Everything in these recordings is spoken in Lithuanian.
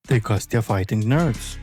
Tai kas tie Fighting Nerds?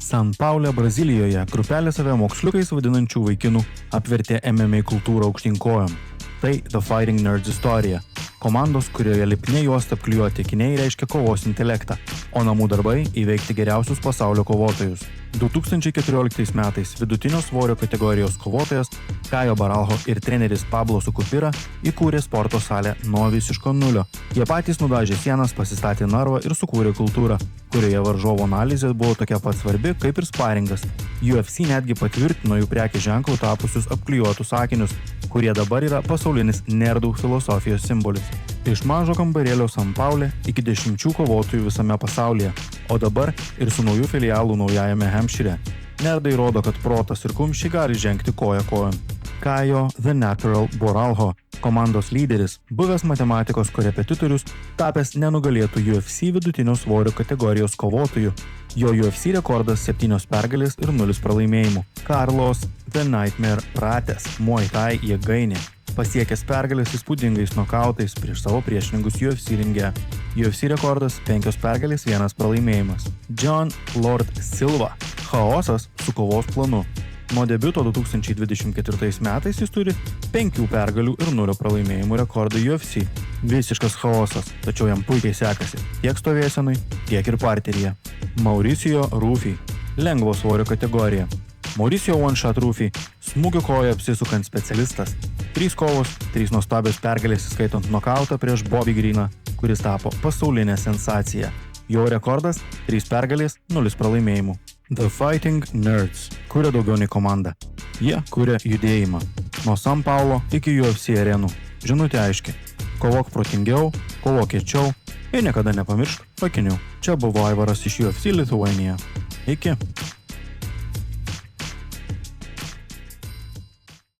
San Paule, Brazilijoje grupelė save moksliukais vadinančių vaikinų apvertė MMA kultūrą aukštyn kojom. Tai The Fighting Nerds istorija. Komandos, kurioje lipnia juosta apklijuoti akiniai reiškia kovos intelektą, o namų darbai įveikti geriausius pasaulio kovotojus. 2014 metais vidutinio svorio kategorijos kovotojas Caio Baralho ir treneris Pablo Sucupira įkūrė sporto salę nuo visiško nulio. Jie patys nudažė sienas, pasistatė narvą ir sukūrė kultūrą, kurioje varžovo analizė buvo tokia pat svarbi kaip ir sparingas. UFC netgi patvirtino jų prekės ženklų tapusius apklijuotus akinius, kurie dabar yra pasaulinis nerdų filosofijos simbolis. Iš mažo kambarėlio San Paule iki 10 kovotojų visame pasaulyje, o dabar ir su naujų filialų naujajame Hampshire. Nerdai rodo, kad protas ir kumščiai gali žengti koja kojon. Caio The Natural Baralho, komandos lyderis, buvęs matematikos korepetitorius, tapęs nenugalėtų UFC vidutinio svorio kategorijos kovotojų. Jo UFC rekordas 7 pergalės ir 0 pralaimėjimų. Carlos The Nightmare Prates, Muay Thai jėgainė, pasiekęs pergalės įspūdingais nokautais prieš savo priešininkus UFC ringe. UFC rekordas 5 pergalės, 1 pralaimėjimas. John Lord Silva, chaosas su kovos planu. Nuo debiuto 2024 metais jis turi 5 pergalių ir 0 pralaimėjimų rekordą UFC. Visiškas chaosas, tačiau jam puikiai sekasi tiek stovėsenui, tiek ir parteryje. Mauricio Rufy, lengvo svorio kategorija. Mauricio One Shot Rufy, smūgio koja apsisukant specialistas. 3 kovos, 3 nuostabios pergalės įskaitant nokautą prieš Bobby Greeną, kuris tapo pasaulinė sensacija. Jo rekordas 3 pergalės, 0 pralaimėjimų. The Fighting Nerds kuria daugiau nei komanda. Jie kuria judėjimą. Nuo San Paulo iki UFC arenų. Žinutė aiški. Kovok protingiau, kovok kiečiau ir niekada nepamiršk akinių. Čia buvo Aivaras iš UFC Lithuania. Iki.